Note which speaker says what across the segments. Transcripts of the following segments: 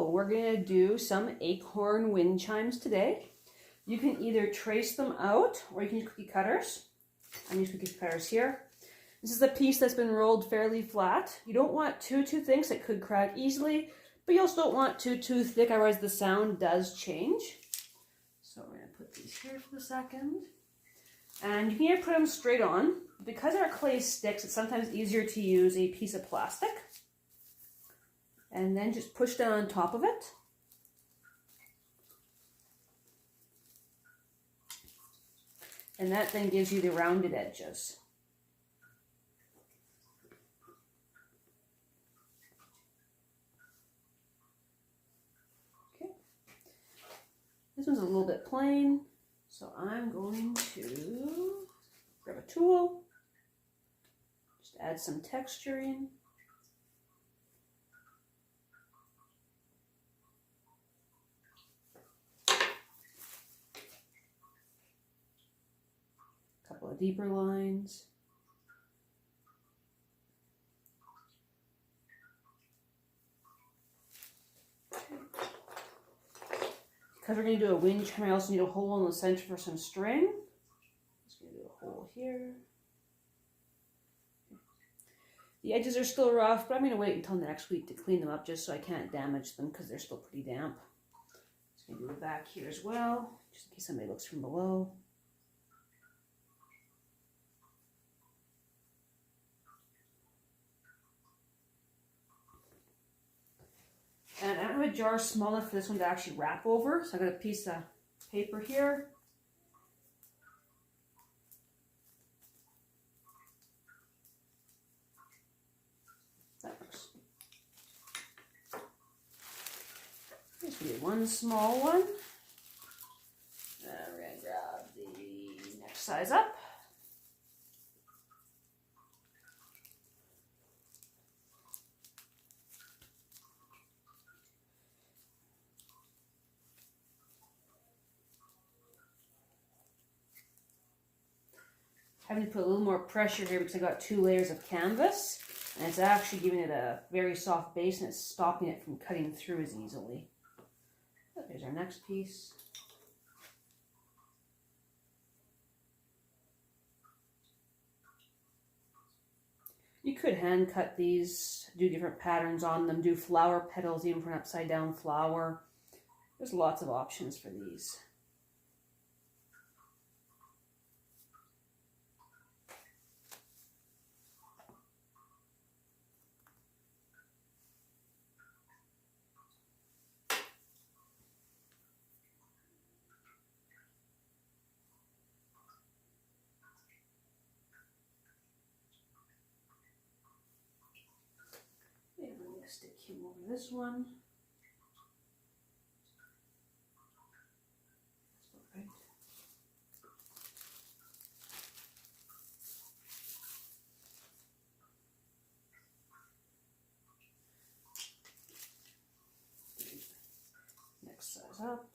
Speaker 1: So we're going to do some Acorn wind chimes today. You can either trace them out or you can use cookie cutters. I'm using cookie cutters here. This is a piece that's been rolled fairly flat. You don't want too thick, so it could crack easily, but you also don't want too thick, otherwise the sound does change. So we're going to put these here for a second. And you can either put them straight on. Because our clay sticks, it's sometimes easier to use a piece of plastic. And then just push down on top of it. And that then gives you the rounded edges. Okay. This one's a little bit plain, so I'm going to grab a tool, just add some texturing. Couple of deeper lines. Because we're going to do a wind chime, I also need a hole in the center for some string. Just going to do a hole here. The edges are still rough, but I'm going to wait until next week to clean them up just so I can't damage them because they're still pretty damp. Just going to do the back here as well, just in case somebody looks from below. And I don't have a jar small enough for this one to actually wrap over, so I've got a piece of paper here. That works. Just need one small one. And we're going to grab the next size up. Having to put a little more pressure here because I got 2 layers of canvas, and it's actually giving it a very soft base and it's stopping it from cutting through as easily. So there's our next piece. You could hand cut these, do different patterns on them, do flower petals even for an upside down flower. There's lots of options for these. Stick him over this one. That's right. Next size up.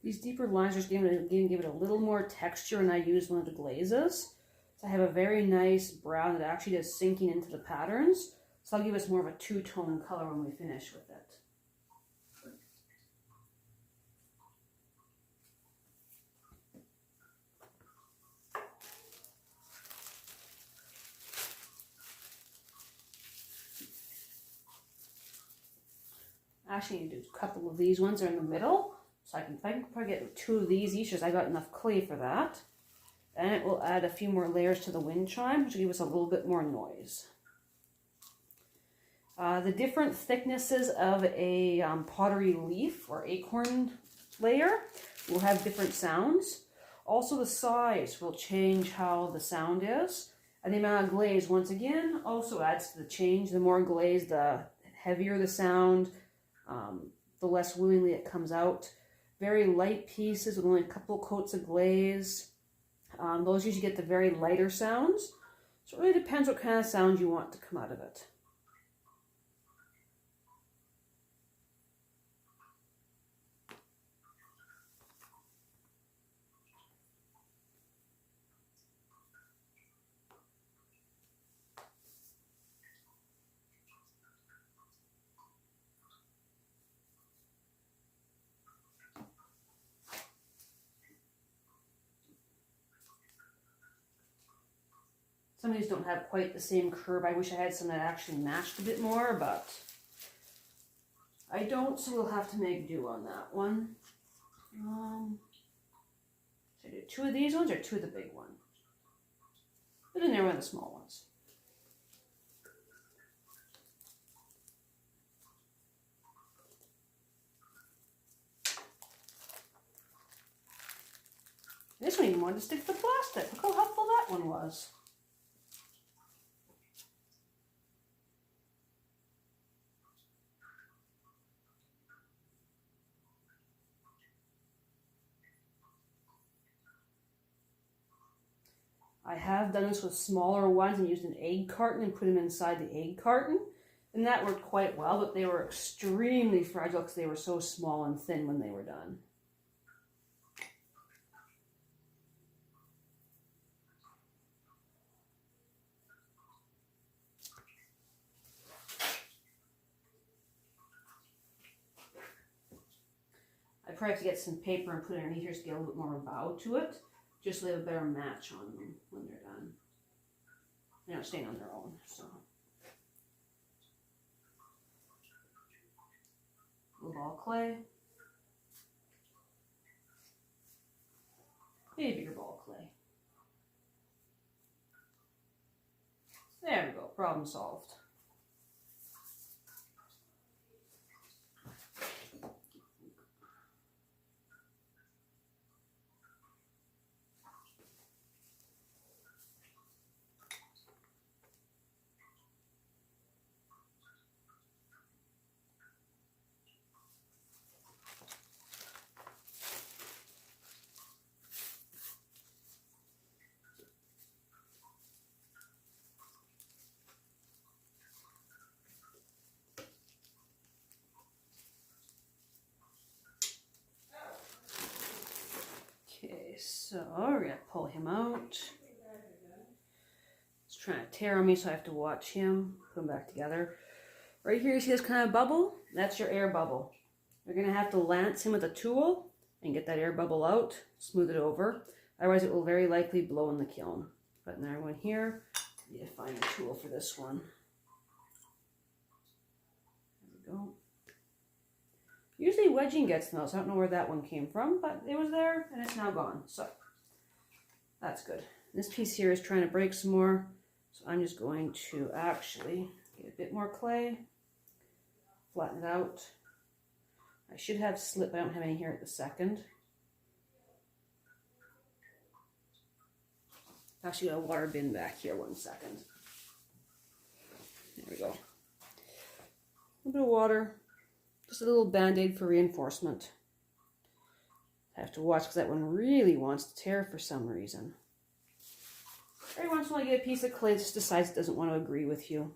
Speaker 1: These deeper lines are just going to give it a little more texture, and I use one of the glazes. So I have a very nice brown that actually is sinking into the patterns. So I'll give us more of a two-tone color when we finish with it. I actually need to do a couple of these ones are in the middle. So I can probably get 2 of these each, as I got enough clay for that. And it will add a few more layers to the wind chime, which will give us a little bit more noise. The different thicknesses of a pottery leaf or acorn layer will have different sounds. Also, the size will change how the sound is. And the amount of glaze, once again, also adds to the change. The more glaze, the heavier the sound, the less willingly it comes out. Very light pieces with only a couple coats of glaze. Those usually get the very lighter sounds. So it really depends what kind of sound you want to come out of it. Some of these don't have quite the same curve. I wish I had some that actually matched a bit more, but I don't, so we'll have to make do on that one. Should I do 2 of these ones or 2 of the big ones? Put in there one of the small ones. This one even wanted to stick to the plastic. Look how helpful that one was. I have done this with smaller ones and used an egg carton and put them inside the egg carton. And that worked quite well, but they were extremely fragile because they were so small and thin when they were done. I probably have to get some paper and put it underneath here to get a little bit more bow to it, just so they have a better match on them when they're done. They're not staying on their own, so. A little ball of clay. Maybe a bigger ball of clay. There we go, problem solved. Okay, so we're going to pull him out. He's trying to tear on me, so I have to watch him. Put them back together. Right here, you see this kind of bubble? That's your air bubble. You're going to have to lance him with a tool and get that air bubble out, smooth it over. Otherwise, it will very likely blow in the kiln. But another one here. I need to find a tool for this one. There we go. Usually wedging gets those. I don't know where that one came from, but it was there and it's now gone. So that's good. This piece here is trying to break some more. So I'm just going to actually get a bit more clay, flatten it out. I should have slip, but I don't have any here at the second. Actually, got a water bin back here, 1 second. There we go. A little bit of water. Just a little band-aid for reinforcement. I have to watch because that one really wants to tear for some reason. Every once in a while you get a piece of clay that just decides it doesn't want to agree with you.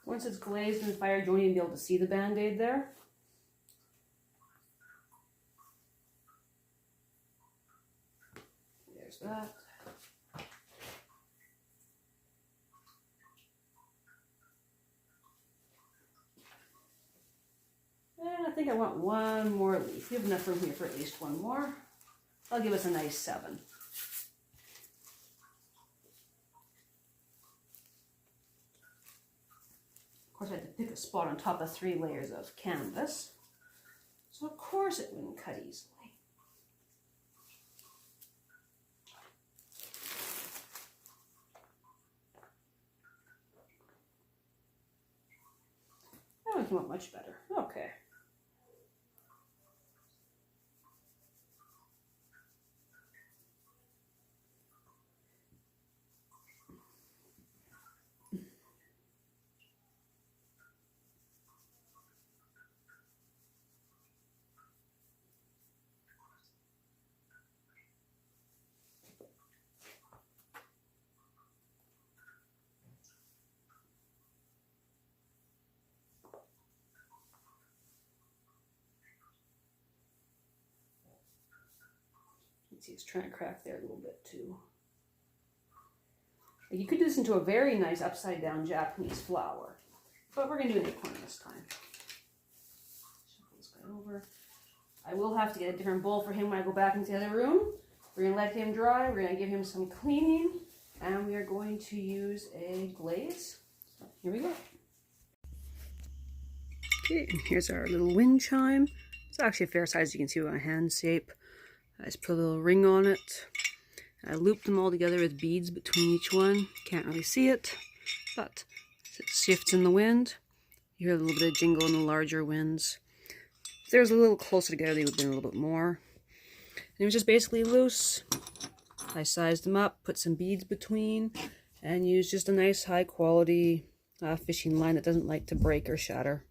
Speaker 1: Once it's glazed and fired, you won't even be able to see the band-aid there. There's that. think I want one more leaf. We have enough room here for at least one more. I'll give us a nice 7. Of course, I had to pick a spot on top of 3 layers of canvas. So of course it wouldn't cut easily. That one came out much better. Okay. See, it's trying to crack there a little bit too. You could do this into a very nice upside down Japanese flower, but we're going to do an acorn this time. Shuffle this guy over. I will have to get a different bowl for him when I go back into the other room. We're going to let him dry. We're going to give him some cleaning, and we are going to use a glaze. So here we go. Okay, and here's our little wind chime. It's actually a fair size. You can see with my hand shape. I just put a little ring on it. I looped them all together with beads between each one. Can't really see it, but as it shifts in the wind, you hear a little bit of jingle in the larger winds. If they was a little closer together, they would have been a little bit more. And it was just basically loose. I sized them up, put some beads between, and used just a nice high quality fishing line that doesn't like to break or shatter.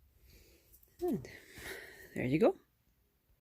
Speaker 1: And there you go.